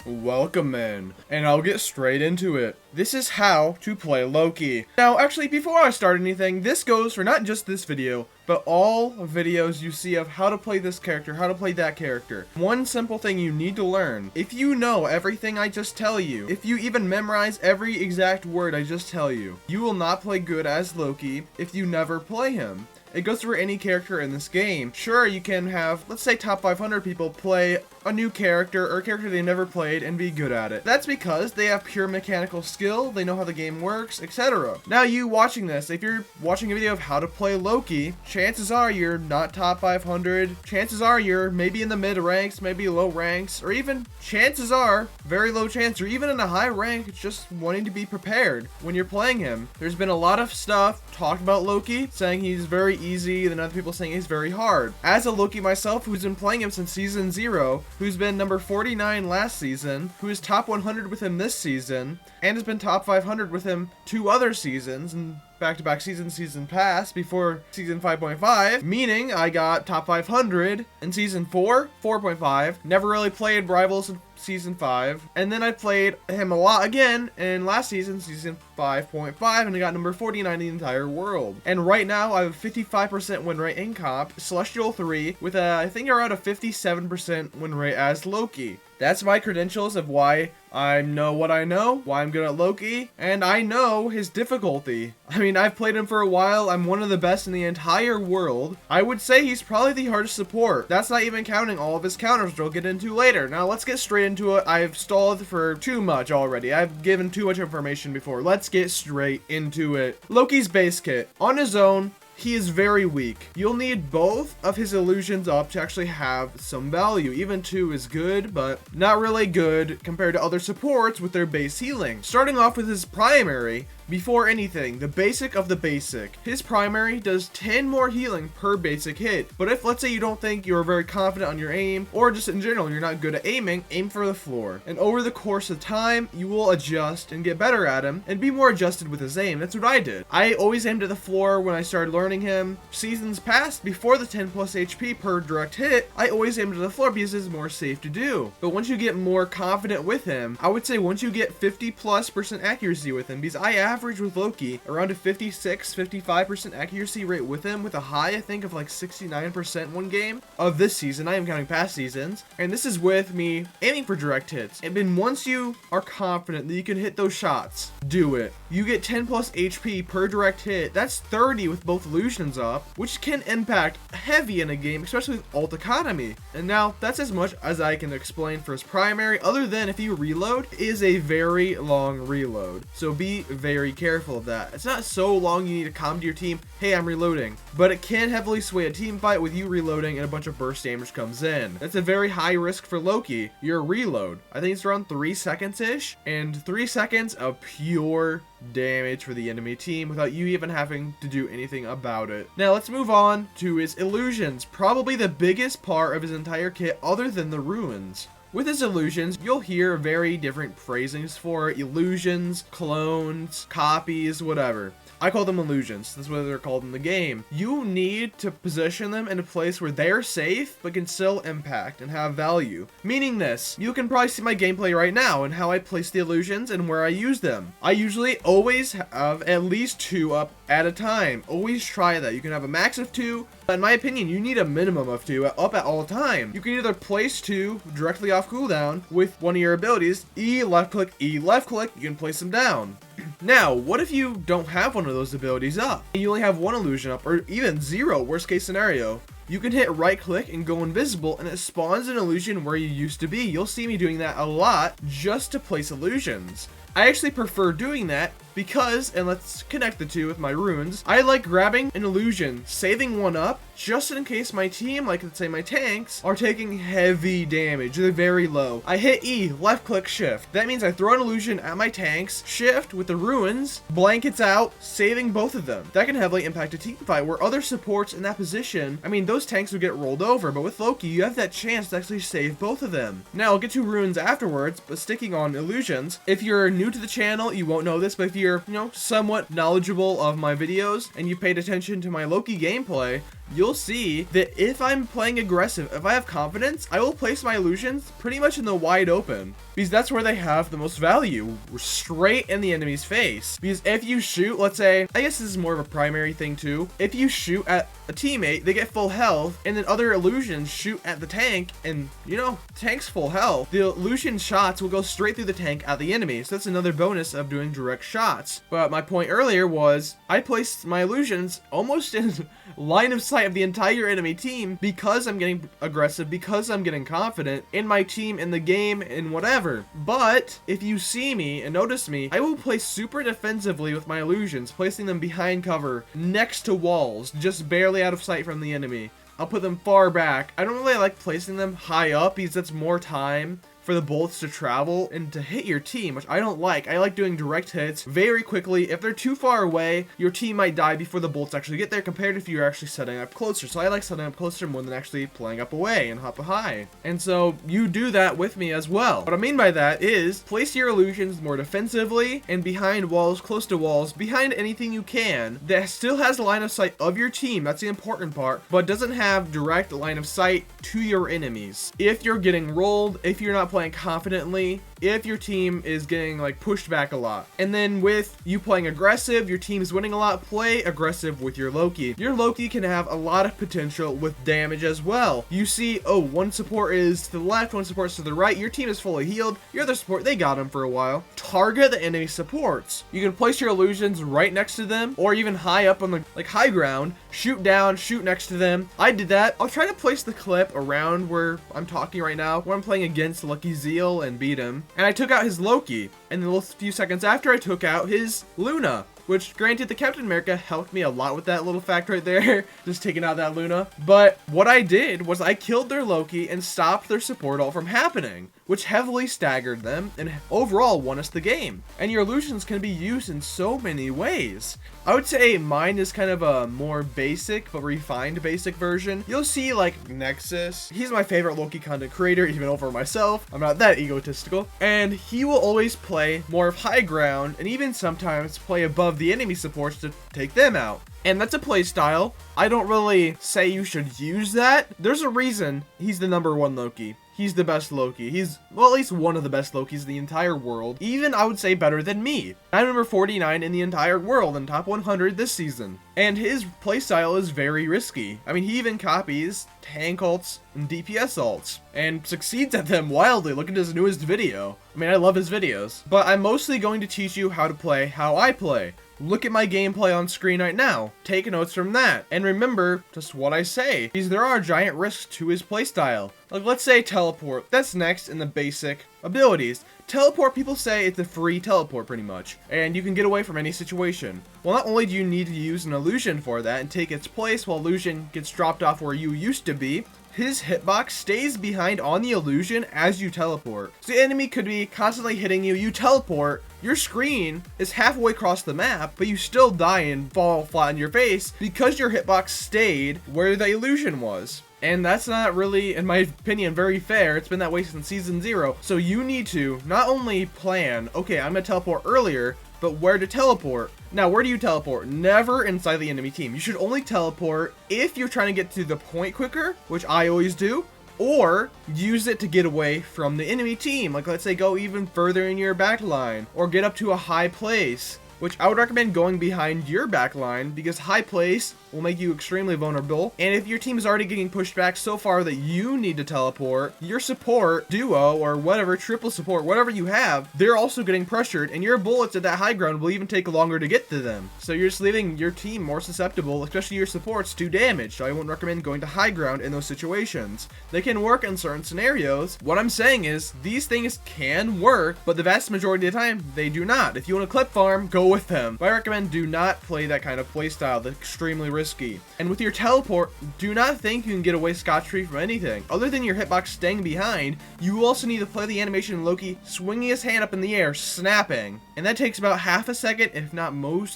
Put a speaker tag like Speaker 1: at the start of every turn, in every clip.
Speaker 1: Welcome in, and I'll get straight into it. This is how to play Loki. Now, actually, before I start anything, this goes for not just this video, but all videos you see of how to play this character, how to play that character. One simple thing you need to learn: if you know everything I just tell you, if you even memorize every exact word I just tell you, you will not play good as Loki if you never play him. It goes for any character in this game. Sure, you can have, let's say, top 500 people play a new character or a character they never played and be good at it. That's because they have pure mechanical skill, they know how the game works, etc. Now, you watching this, if you're watching a video of how to play Loki, chances are you're not top 500. Chances are you're maybe in the mid ranks, maybe low ranks, or even chances are, very low chance, or even in a high rank, just wanting to be prepared when you're playing him. There's been a lot of stuff talked about Loki, saying he's very easy, then other people saying he's very hard. As a Loki myself, who's been playing him since season 0, who's been number 49 last season, who is top 100 with him this season, and has been top 500 with him 2 other seasons, and back-to-back season past before season 5.5, meaning I got top 500 in season 4, 4.5, never really played Rivals in season 5, and then I played him a lot again in last season, season 5.5, and I got number 49 in the entire world. And right now, I have a 55% win rate in comp, Celestial 3, with I think around a 57% win rate as Loki. That's my credentials of why I know what I know, why I'm good at Loki, and I know his difficulty. I mean, I've played him for a while, I'm one of the best in the entire world. I would say he's probably the hardest support. That's not even counting all of his counters, which I'll get into later. Now, let's get straight into it. I've stalled for too much already. I've given too much information before. Let's get straight into it. Loki's base kit. On his own, he is very weak. You'll need both of his illusions up to actually have some value. Even 2 is good, but not really good compared to other supports with their base healing. Starting off with his primary, before anything, the basic of the basic. His primary does 10 more healing per basic hit. But if, let's say, you don't think you're very confident on your aim, or just in general, you're not good at aiming, aim for the floor. And over the course of time, you will adjust and get better at him, and be more adjusted with his aim. That's what I did. I always aimed at the floor when I started learning him. Seasons past, before the 10 plus HP per direct hit, I always aimed at the floor because it's more safe to do. But once you get more confident with him, I would say once you get 50+% accuracy with him, because I average with Loki around a 56-55% accuracy rate with him, with a high I think of like 69% one game of this season. I am counting past seasons, and this is with me aiming for direct hits. And then once you are confident that you can hit those shots, do it. You get 10 plus HP per direct hit. That's 30 with both illusions up, which can impact heavy in a game, especially with ult economy. And now that's as much as I can explain for his primary, other than if you reload, it is a very long reload, so be very careful of that. It's not so long you need to calm to your team, hey, I'm reloading, but it can heavily sway a team fight with you reloading and a bunch of burst damage comes in. That's a very high risk for Loki. Your reload, I think it's around 3 seconds-ish, and 3 seconds of pure damage for the enemy team without you even having to do anything about it. Now let's move on to his illusions, probably the biggest part of his entire kit other than the ruins. With his illusions, you'll hear very different phrasings for illusions, clones, copies, whatever. I call them illusions. That's what they're called in the game. You need to position them in a place where they're safe, but can still impact and have value. Meaning this, you can probably see my gameplay right now and how I place the illusions and where I use them. I usually always have at least 2 up at a time. Always try that. You can have a max of 2, but in my opinion, you need a minimum of 2 up at all time. You can either place 2 directly off cooldown with one of your abilities, E left click, you can place them down. Now, what if you don't have one of those abilities up? You only have 1 illusion up, or even 0, worst case scenario. You can hit right click and go invisible, and it spawns an illusion where you used to be. You'll see me doing that a lot just to place illusions. I actually prefer doing that because, and let's connect the two with my runes, I like grabbing an illusion, saving one up, just in case my team, like let's say my tanks, are taking heavy damage. They're very low. I hit E, left click, shift. That means I throw an illusion at my tanks, shift with the ruins, blankets out, saving both of them. That can heavily impact a team fight where other supports in that position, I mean, those tanks would get rolled over, but with Loki, you have that chance to actually save both of them. Now, I'll get to runes afterwards, but sticking on illusions, if you're new to the channel, you won't know this, but if you're, somewhat knowledgeable of my videos and you paid attention to my Loki gameplay, you'll see that if I'm playing aggressive, if I have confidence, I will place my illusions pretty much in the wide open, because that's where they have the most value, straight in the enemy's face. Because if you shoot, let's say, I guess this is more of a primary thing too, if you shoot at a teammate, they get full health, and then other illusions shoot at the tank, and you know, tank's full health, the illusion shots will go straight through the tank at the enemy. So that's another bonus of doing direct shots. But my point earlier was I placed my illusions almost in line of sight of the entire enemy team because I'm getting aggressive, because I'm getting confident in my team, in the game, in whatever. But if you see me and notice me, I will play super defensively with my illusions, placing them behind cover, next to walls, just barely out of sight from the enemy. I'll put them far back. I don't really like placing them high up because that's more time for the bullets to travel and to hit your team, which I don't like. I like doing direct hits very quickly. If they're too far away, your team might die before the bullets actually get there, compared to if you're actually setting up closer. So I like setting up closer more than actually playing up away and hop high. And so you do that with me as well. What I mean by that is place your illusions more defensively and behind walls, close to walls, behind anything you can that still has a line of sight of your team. That's the important part, but doesn't have direct line of sight to your enemies. If you're getting rolled, if you're not playing confidently, if your team is getting like pushed back a lot. And then with you playing aggressive, your team's winning a lot, play aggressive with your Loki. Your Loki can have a lot of potential with damage as well. You see, oh, one support is to the left, one support's to the right, your team is fully healed, your other support, they got him for a while. Target the enemy supports. You can place your illusions right next to them, or even high up on the like high ground, shoot down, shoot next to them. I did that. I'll try to place the clip around where I'm talking right now, where I'm playing against Lucky Zeal and beat him. And I took out his Loki, and then a few seconds after I took out his Luna, which granted the Captain America helped me a lot with that little fact right there, just taking out that Luna. But what I did was I killed their Loki and stopped their support ult from happening, which heavily staggered them and overall won us the game. And your illusions can be used in so many ways. I would say mine is kind of a more basic but refined basic version. You'll see like Nexus. He's my favorite Loki content creator, even over myself. I'm not that egotistical. And he will always play more of high ground and even sometimes play above the enemy supports to take them out. And that's a play style. I don't really say you should use that. There's a reason he's the #1 Loki. He's the best Loki. He's, well, at least one of the best Lokis in the entire world. Even, I would say, better than me. I'm number 49 in the entire world and top 100 this season. And his playstyle is very risky. I mean, he even copies tank ults and DPS ults and succeeds at them wildly. Look at his newest video. I mean, I love his videos. But I'm mostly going to teach you how to play how I play. Look at my gameplay on screen right now. Take notes from that. And remember just what I say, because there are giant risks to his playstyle. Like, let's say teleport. That's next in the basic abilities. Teleport, people say it's a free teleport pretty much, and you can get away from any situation. Well, not only do you need to use an illusion for that and take its place while illusion gets dropped off where you used to be, his hitbox stays behind on the illusion as you teleport. So the enemy could be constantly hitting you, you teleport, your screen is halfway across the map, but you still die and fall flat on your face because your hitbox stayed where the illusion was. And that's not really, in my opinion, very fair. It's been that way since season 0. So you need to not only plan, okay, I'm gonna teleport earlier, but where to teleport. Now, where do you teleport? Never inside the enemy team. You should only teleport if you're trying to get to the point quicker, which I always do, or use it to get away from the enemy team. Like, let's say go even further in your back line, or get up to a high place, which I would recommend going behind your back line because high place will make you extremely vulnerable. And if your team is already getting pushed back so far that you need to teleport, your support, duo, or whatever, triple support, whatever you have, they're also getting pressured, and your bullets at that high ground will even take longer to get to them. So you're just leaving your team more susceptible, especially your supports, to damage. So I wouldn't recommend going to high ground in those situations. They can work in certain scenarios. What I'm saying is, these things can work, but the vast majority of the time, they do not. If you want to clip farm, go with them. But I recommend do not play that kind of playstyle. That's extremely risky. And with your teleport, do not think you can get away scot-free from anything. Other than your hitbox staying behind, you also need to play the animation in Loki swinging his hand up in the air, snapping. And that takes about half a second, if not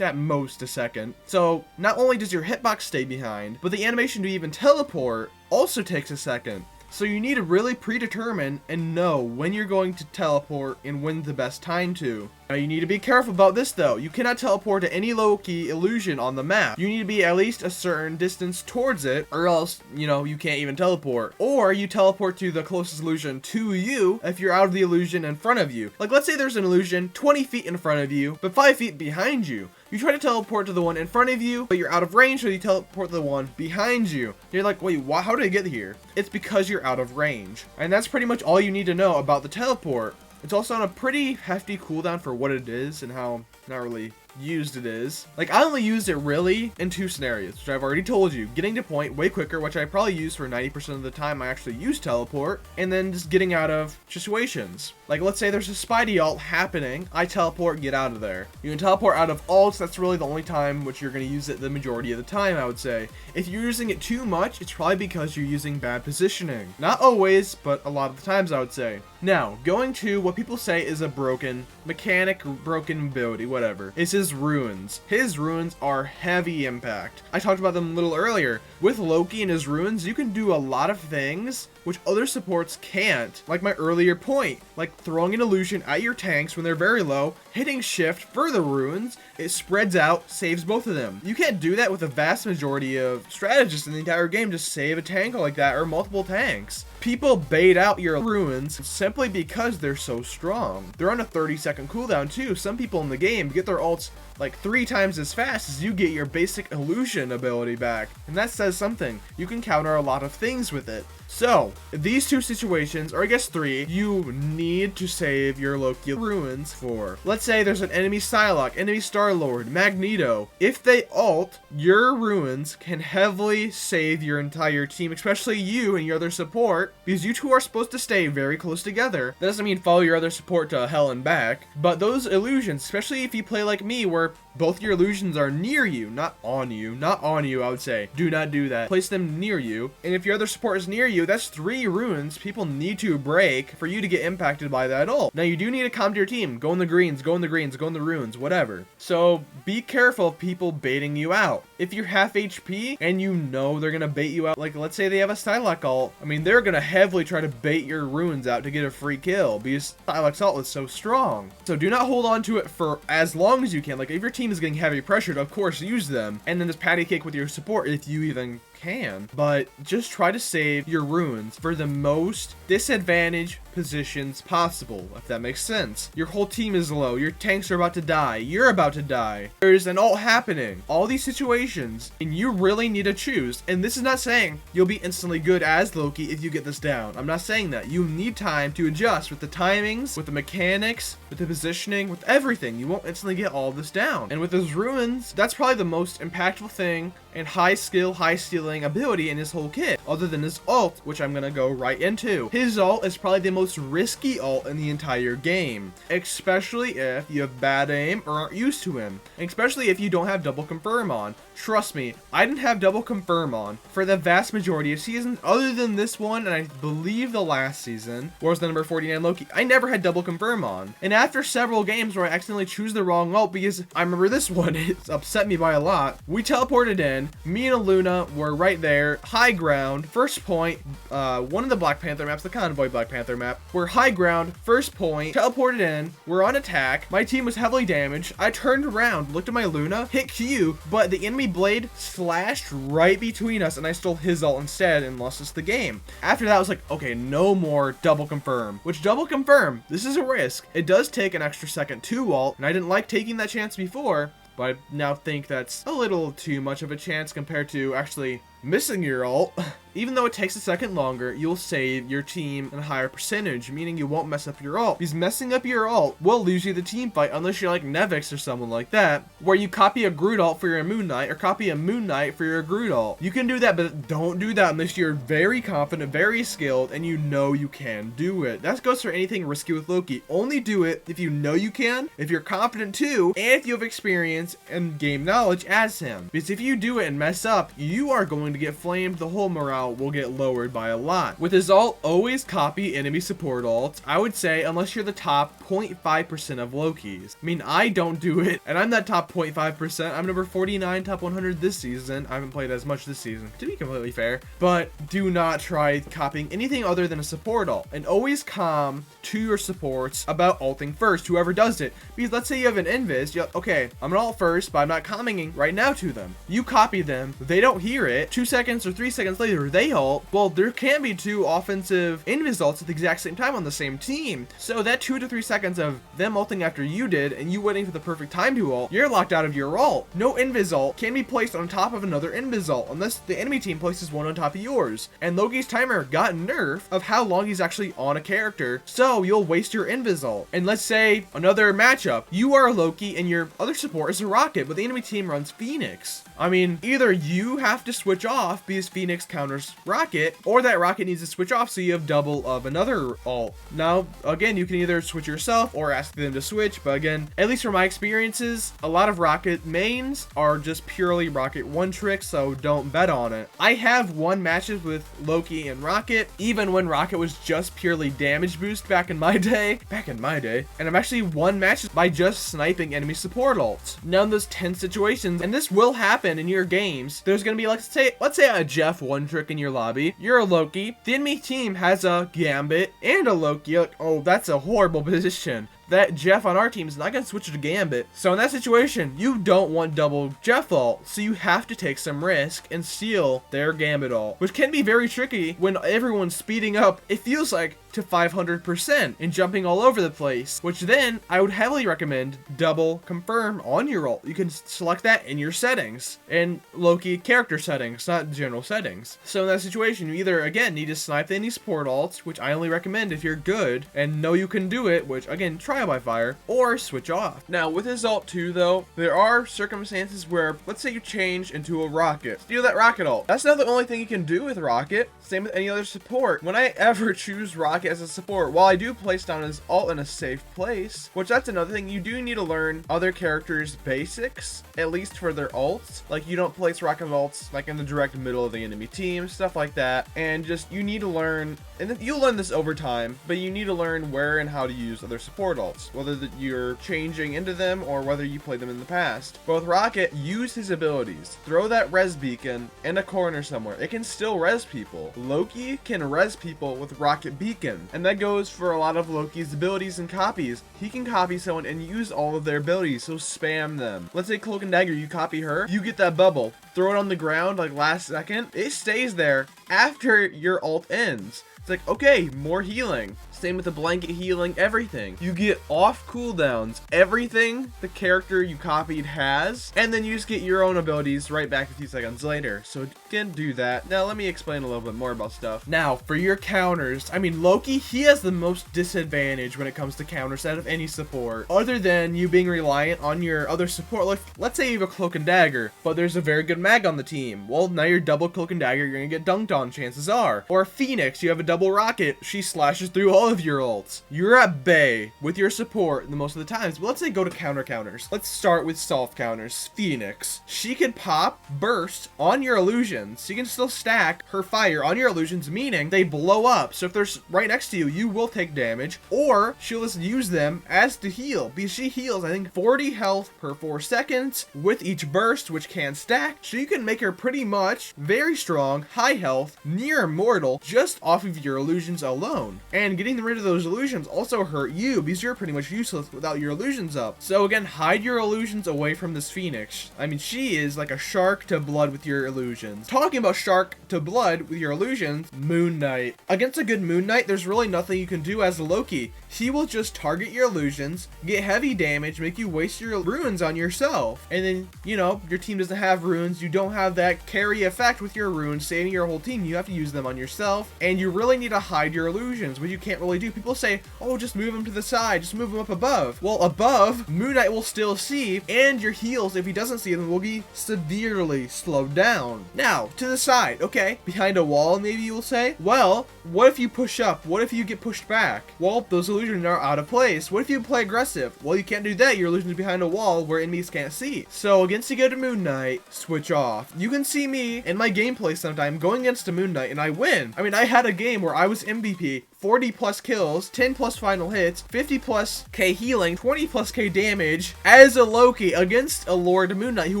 Speaker 1: at most a second. So not only does your hitbox stay behind, but the animation to even teleport also takes a second. So you need to really predetermine and know when you're going to teleport and when's the best time to. Now you need to be careful about this though. You cannot teleport to any Loki illusion on the map. You need to be at least a certain distance towards it, or else, you can't even teleport. Or you teleport to the closest illusion to you if you're out of the illusion in front of you. Like let's say there's an illusion 20 feet in front of you, but 5 feet behind you. You try to teleport to the one in front of you, but you're out of range, so you teleport to the one behind you. You're like, wait, how did I get here? It's because you're out of range. And that's pretty much all you need to know about the teleport. It's also on a pretty hefty cooldown for what it is and how not really used it is. Like, I only used it really in 2 scenarios, which I've already told you. Getting to point way quicker, which I probably use for 90% of the time I actually use teleport, and then just getting out of situations. Like, let's say there's a Spidey ult happening, I teleport, get out of there. You can teleport out of ults, that's really the only time which you're going to use it the majority of the time, I would say. If you're using it too much, it's probably because you're using bad positioning. Not always, but a lot of the times I would say. Now, going to what people say is a broken mechanic, broken ability, whatever, is his runes. His runes are heavy impact. I talked about them a little earlier. With Loki and his runes, you can do a lot of things which other supports can't. Like my earlier point, like throwing an illusion at your tanks when they're very low, hitting shift for the runes, it spreads out, saves both of them. You can't do that with a vast majority of strategists in the entire game, just save a tank like that or multiple tanks. People bait out your runes simply because they're so strong. They're on a 30-second cooldown too. Some people in the game get their ults like 3 times as fast as you get your basic illusion ability back. And that says something. You can counter a lot of things with it. So, these 2 situations, or I guess 3, you need to save your Loki runes for. Let's say there's an enemy Psylocke, enemy Star-Lord, Magneto. If they ult, your runes can heavily save your entire team, especially you and your other support, because you 2 are supposed to stay very close together. That doesn't mean follow your other support to hell and back, but those illusions, especially if you play like me where both your illusions are near you, not on you, I would say. Do not do that. Place them near you. And if your other support is near you, that's 3 runes people need to break for you to get impacted by that ult. Now, you do need to calm to your team. Go in the greens, go in the greens, go in the runes, whatever. So, be careful of people baiting you out. If you're half HP and you know they're going to bait you out, like let's say they have a Psylocke ult, I mean, they're going to heavily try to bait your runes out to get a free kill because Psylocke's ult is so strong. So, do not hold on to it for as long as you can. Like, if your team is getting heavy pressured, of course use them, and then just patty cake with your support if you even can. But just try to save your runes for the most disadvantaged positions possible, if that makes sense. Your whole team is low, your tanks are about to die, you're about to die, there's an ult happening, all these situations, and you really need to choose. And this is not saying you'll be instantly good as Loki if you get this down. I'm not saying that. You need time to adjust with the timings, with the mechanics, with the positioning, with everything. You won't instantly get all of this down. And with those runes, that's probably the most impactful thing and high skill, high stealing ability in his whole kit, other than his ult, which I'm gonna go right into. His ult is probably the most risky ult in the entire game, especially if you have bad aim or aren't used to him, and especially if you don't have double confirm on. Trust me, I didn't have double confirm on for the vast majority of seasons, other than this one, and I believe the last season, where was the number 49 Loki. I never had double confirm on, and after several games where I accidentally choose the wrong ult, because I remember this one, it's upset me by a lot, we teleported in, me and Luna were right there, high ground, first point, one of the Black Panther maps, the Convoy Black Panther map, we're high ground, first point, teleported in, we're on attack, my team was heavily damaged, I turned around, looked at my Luna, hit Q, but the enemy blade slashed right between us, and I stole his ult instead and lost us the game. After that, I was like, okay, no more double confirm, which double confirm, this is a risk. It does take an extra second to ult, and I didn't like taking that chance before, but I now think that's a little too much of a chance compared to actually missing your ult. Even though it takes a second longer, you'll save your team a higher percentage, meaning you won't mess up your ult. Because messing up your ult will lose you the team fight, unless you're like Nevix or someone like that, where you copy a Groot ult for your Moon Knight, or copy a Moon Knight for your Groot ult. You can do that, but don't do that unless you're very confident, very skilled, and you know you can do it. That goes for anything risky with Loki. Only do it if you know you can, if you're confident too, and if you have experience and game knowledge as him. Because if you do it and mess up, you are going going to get flamed, the whole morale will get lowered by a lot. With his ult, always copy enemy support ults. I would say, unless you're the top 0.5% of Lokis. I mean, I don't do it, and I'm that top 0.5%. I'm number 49, top 100 this season. I haven't played as much this season, to be completely fair, but do not try copying anything other than a support ult, and always calm to your supports about ulting first, whoever does it. Because let's say you have an invis, okay, I'm gonna ult first, but I'm not commenting right now to them. You copy them, they don't hear it, 2 seconds or 3 seconds later, they ult. Well, there can be 2 offensive invis ults at the exact same time on the same team. So that 2 to 3 seconds of them ulting after you did, and you waiting for the perfect time to ult, you're locked out of your ult. No invis ult can be placed on top of another invis ult, unless the enemy team places one on top of yours. And Loki's timer got nerfed of how long he's actually on a character, so you'll waste your invis ult. And let's say another matchup, you are a Loki and your other support is a Rocket, but the enemy team runs Phoenix. I mean, either you have to switch off because Phoenix counters Rocket, or that Rocket needs to switch off so you have double of another ult. Now, again, you can either switch yourself or ask them to switch, but again, at least from my experiences, a lot of Rocket mains are just purely Rocket one trick, so don't bet on it. I have won matches with Loki and Rocket, even when Rocket was just purely damage boost back in my day, and I've actually won matches by just sniping enemy support ults. Now in those 10 situations, and this will happen in your games, there's gonna be, let's say a Jeff one trick in your lobby. You're a Loki, the enemy team has a Gambit and a Loki. Like, oh, that's a horrible position. That Jeff on our team is not going to switch to Gambit. So in that situation, you don't want double Jeff ult, so you have to take some risk and steal their Gambit ult, which can be very tricky when everyone's speeding up, it feels like, to 500% and jumping all over the place, which then I would heavily recommend double confirm on your ult. You can select that in your settings, and Loki character settings, not general settings. So in that situation, you either, again, need to snipe any support ults, which I only recommend if you're good and know you can do it, which, again, trial by fire, or switch off. Now, with his ult too, though, there are circumstances where, let's say you change into a Rocket. Steal that Rocket ult. That's not the only thing you can do with Rocket. Same with any other support. When I ever choose Rocket as a support, while I do place down his ult in a safe place, which that's another thing, you do need to learn other characters' basics, at least for their ults. Like, you don't place Rocket ults like in the direct middle of the enemy team, stuff like that. And just, you need to learn, and you'll learn this over time, but you need to learn where and how to use other support ults, whether that you're changing into them or whether you played them in the past. But with Rocket, use his abilities. Throw that res beacon in a corner somewhere. It can still res people. Loki can res people with Rocket Beacon, and that goes for a lot of Loki's abilities and copies. He can copy someone and use all of their abilities, so spam them. Let's say Cloak and Dagger, you copy her, you get that bubble, throw it on the ground like last second, it stays there after your ult ends. It's like, okay, more healing. Same with the blanket healing, everything. You get off cooldowns, everything the character you copied has, and then you just get your own abilities right back a few seconds later. So again, do that. Now let me explain a little bit more about stuff. Now for your counters, I mean, Loki, he has the most disadvantage when it comes to counters out of any support, other than you being reliant on your other support. Like, let's say you have a Cloak and Dagger, but there's a very good mag on the team. Well, now you're double Cloak and Dagger, you're gonna get dunked on, chances are. Or Phoenix, you have a double Rocket, she slashes through all of your ults. You're at bay with your support the most of the times, but let's say go to counters. Let's start with soft counters. Phoenix, she can pop burst on your illusions. She can still stack her fire on your illusions, meaning they blow up. So if they're right next to you, you will take damage, or she'll just use them as to heal, because she heals, I think, 40 health per 4 seconds with each burst, which can stack. So you can make her pretty much very strong, high health, near immortal, just off of your illusions alone. And getting rid of those illusions also hurt you because you're pretty much useless without your illusions up. So again, hide your illusions away from this Phoenix. I mean, she is like a shark to blood with your illusions. Talking about shark to blood with your illusions, Moon Knight. Against a good Moon Knight, there's really nothing you can do as a Loki. He will just target your illusions, get heavy damage, make you waste your runes on yourself. And then, you know, your team doesn't have runes. You don't have that carry effect with your runes saving your whole team. You have to use them on yourself. And you really need to hide your illusions, but you can't really really do. People say, oh, just move him to the side, just move him up above. Well, above, Moon Knight will still see, and your heals, if he doesn't see them, will be severely slowed down. Now, to the side, okay, behind a wall, maybe you will say, well, what if you push up? What if you get pushed back? Well, those illusions are out of place. What if you play aggressive? Well, you can't do that. Your illusion's behind a wall where enemies can't see. So against a good Moon Knight, switch off. You can see me in my gameplay sometime going against a Moon Knight and I win. I mean, I had a game where I was MVP, 40 plus kills, 10 plus final hits, 50 plus K healing, 20 plus K damage as a Loki against a Lord Moon Knight who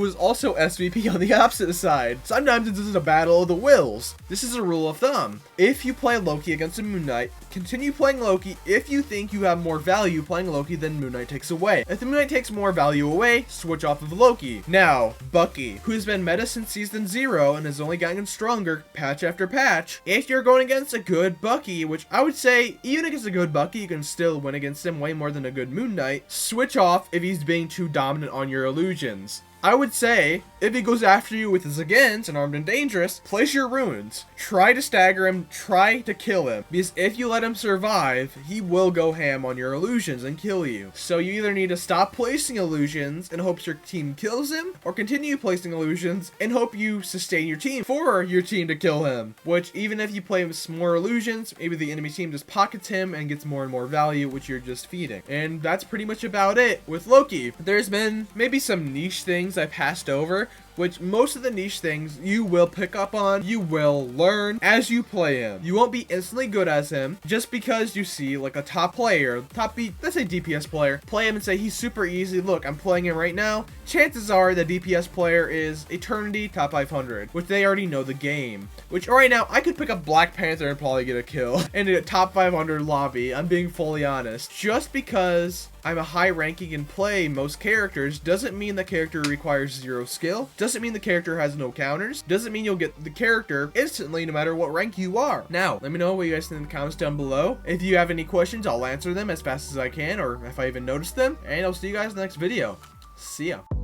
Speaker 1: was also SVP on the opposite side. Sometimes this is a battle of the wills. This is a rule of thumb. If you play Loki against a Moon Knight, continue playing Loki if you think you have more value playing Loki than Moon Knight takes away. If the Moon Knight takes more value away, switch off of Loki. Now, Bucky, who's been meta since season 0 and has only gotten stronger patch after patch. If you're going against a good Bucky, which I would say even against a good Bucky, you can still win against him way more than a good Moon Knight, switch off if he's being too dominant on your illusions. I would say, if he goes after you with his against and armed and dangerous, place your runes. Try to stagger him, try to kill him. Because if you let him survive, he will go ham on your illusions and kill you. So you either need to stop placing illusions in hopes your team kills him, or continue placing illusions and hope you sustain your team for your team to kill him. Which, even if you play with some more illusions, maybe the enemy team just pockets him and gets more and more value, which you're just feeding. And that's pretty much about it with Loki. There's been maybe some niche things I passed over, which most of the niche things you will pick up on, you will learn as you play him. You won't be instantly good as him just because you see like a top player, let's say DPS player, play him and say he's super easy. Look, I'm playing him right now. Chances are the DPS player is Eternity top 500, which they already know the game. Which right now I could pick up Black Panther and probably get a kill in a top 500 lobby. I'm being fully honest. Just because I'm a high ranking and play most characters doesn't mean the character requires 0 skill. Doesn't mean the character has no counters. Doesn't mean you'll get the character instantly no matter what rank you are. Now, let me know what you guys think in the comments down below. If you have any questions, I'll answer them as fast as I can, or if I even notice them. And I'll see you guys in the next video. See ya.